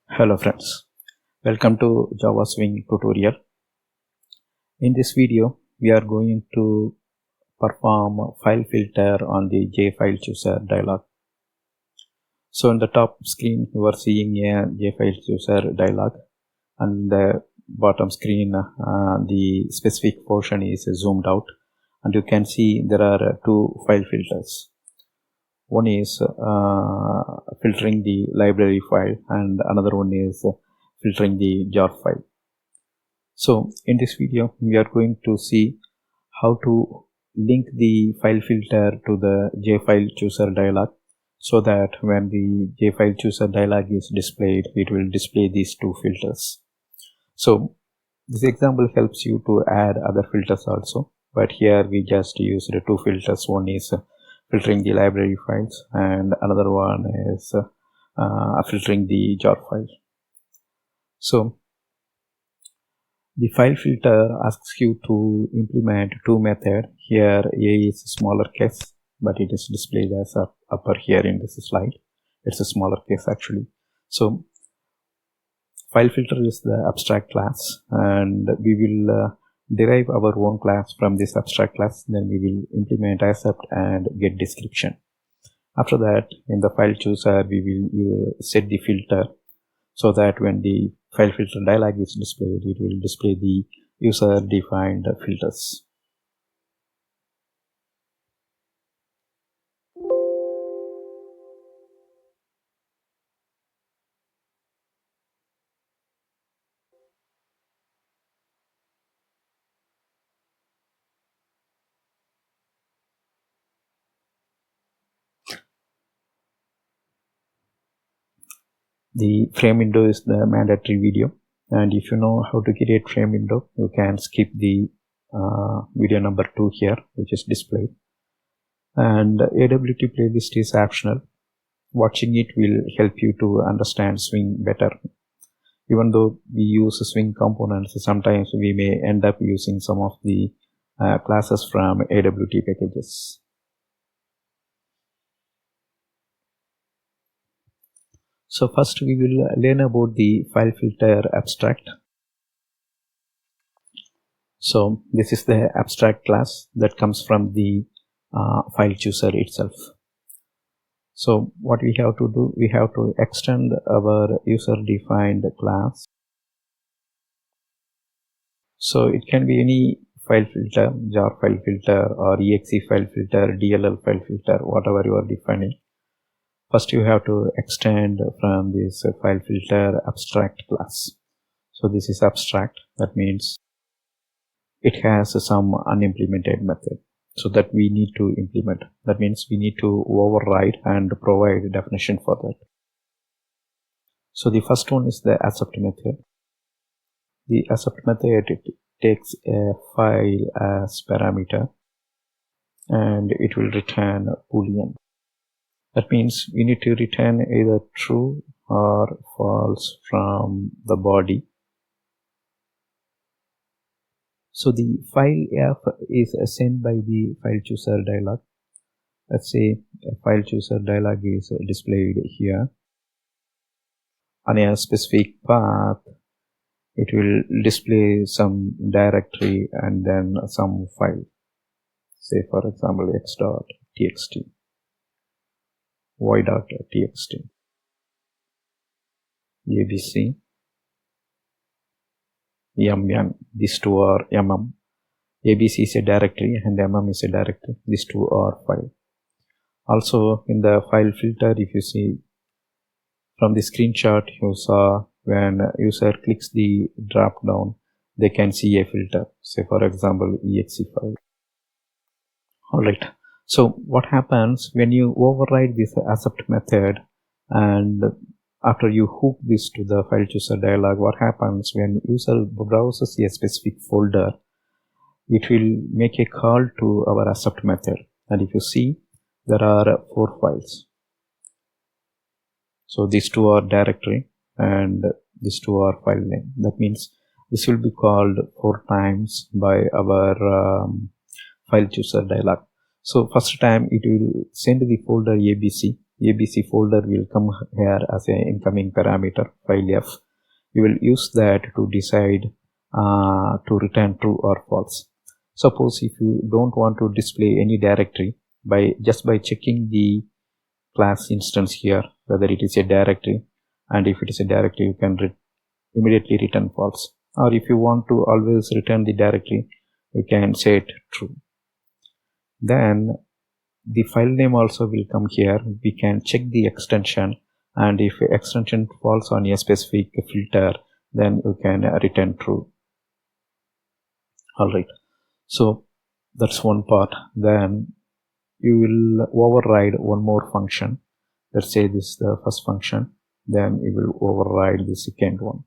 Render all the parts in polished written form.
Hello friends, welcome to Java Swing tutorial. In this video, we are going to perform file filter on the JFileChooser dialog. So in the top screen, you are seeing a JFileChooser dialog, and the bottom screen, the specific portion is zoomed out, and you can see there are two file filters. One is filtering the library file, and another one is filtering the jar file. So in this video, we are going to see how to link the file filter to the JFileChooser dialog, so that when the JFileChooser dialog is displayed, it will display these two filters. So this example helps you to add other filters also, but here we just use the two filters. One is filtering the library files, and another one is filtering the jar file. So the file filter asks you to implement two methods. Here A is smaller case, but it is displayed as upper here in this slide. It's a smaller case actually. So file filter is the abstract class, and we will derive our own class from this abstract class. Then we will implement accept and get description. After that, in the file chooser, we will set the filter, so that when the file filter dialog is displayed, it will display the user defined filters. The frame window is the mandatory video, and if you know how to create frame window, you can skip the video number 2 here, which is displayed. And AWT playlist is optional. Watching it will help you to understand Swing better. Even though we use Swing components, sometimes we may end up using some of the classes from AWT packages. So first we will learn about the file filter abstract. So this is the abstract class that comes from the file chooser itself. So what we have to do, we have to extend our user defined class. So it can be any file filter, jar file filter, or exe file filter, DLL file filter, whatever you are defining. First you have to extend from this file filter abstract class. So this is abstract, that means it has some unimplemented method, so that we need to implement. That means we need to override and provide a definition for that. So the first one is the accept method. The accept method, it takes a file as parameter, and it will return boolean. That means we need to return either true or false from the body. So the file F is sent by the file chooser dialog. Let's say a file chooser dialog is displayed here. On a specific path, it will display some directory and then some file. Say for example x.txt, y.txt, abc, mm. These two are mm. abc is a directory and mm is a directory. These two are file. Also in the file filter, if you see from the screenshot, you saw when user clicks the drop down, they can see a filter. Say for example exe file. Alright, so what happens when you override this accept method, and after you hook this to the file chooser dialog, what happens when user browses a specific folder, it will make a call to our accept method. And if you see, there are 4 files. So these two are directory and these two are file name. That means this will be called 4 times by our file chooser dialog. So first time it will send the folder abc, ABC folder will come here as an incoming parameter, file F. You will use that to decide to return true or false. Suppose if you don't want to display any directory, just by checking the class instance here whether it is a directory, and if it is a directory you can immediately return false, or if you want to always return the directory you can set true. Then the file name also will come here. We can check the extension, and if extension falls on a specific filter then you can return true. Alright, so that's one part. Then you will override one more function. Let's say this is the first function, then you will override the second one.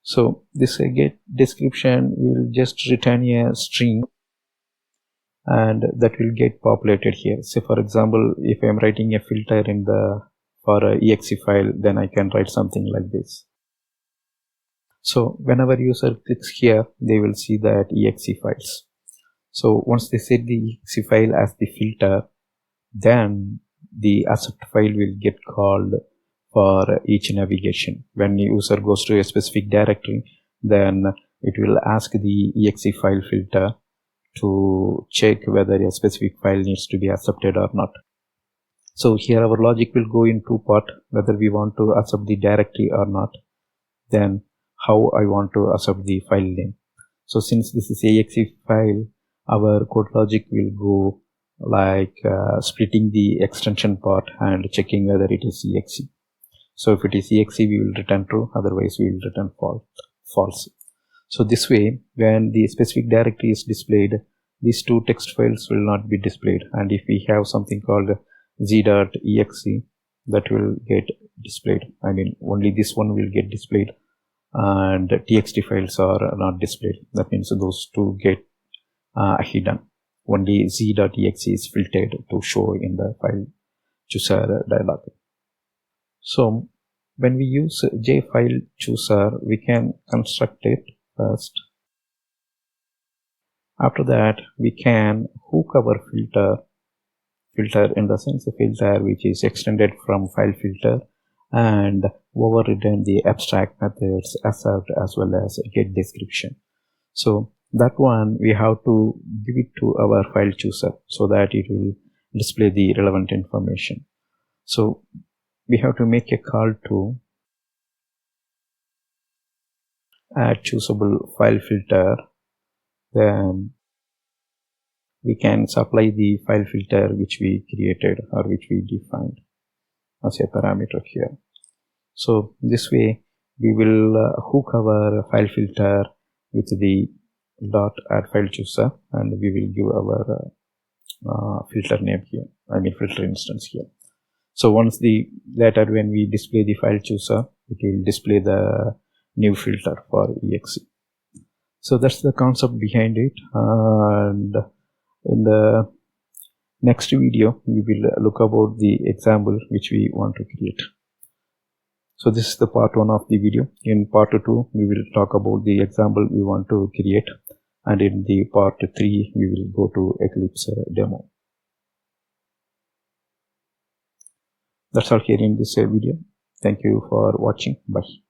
So this get description will just return a string, and that will get populated here. So for example, if I'm writing a filter for a exe file, then I can write something like this. So whenever user clicks here, they will see that exe files. So once they set the exe file as the filter, then the accept file will get called for each navigation. When the user goes to a specific directory, then it will ask the exe file filter to check whether a specific file needs to be accepted or not. So here our logic will go in two parts, whether we want to accept the directory or not, then how I want to accept the file name. So since this is a exe file, our code logic will go like splitting the extension part and checking whether it is exe. So if it is exe, we will return true, otherwise we will return false. So this way, when the specific directory is displayed, these two text files will not be displayed, and if we have something called z.exe, that will get displayed. I mean, only this one will get displayed, and txt files are not displayed. That means those two get hidden. Only z.exe is filtered to show in the file chooser dialog. So when we use JFileChooser, we can construct it first. After that, we can hook our filter in the sense of filter which is extended from FileFilter, and overridden the abstract methods accept as well as getDescription. So that one we have to give it to our file chooser so that it will display the relevant information. So we have to make a call to add choosable file filter. Then we can supply the file filter which we created or which we defined as a parameter here. So this way we will hook our file filter with the .add_FileChooser, and we will give our filter name here, I mean filter instance here. So once later when we display the file chooser, it will display the new filter for exe. So that's the concept behind it, and in the next video we will look about the example which we want to create. So this is the part 1 of the video. In part 2 we will talk about the example we want to create, and in the part 3 we will go to Eclipse demo. That's all here in this video. Thank you for watching. Bye.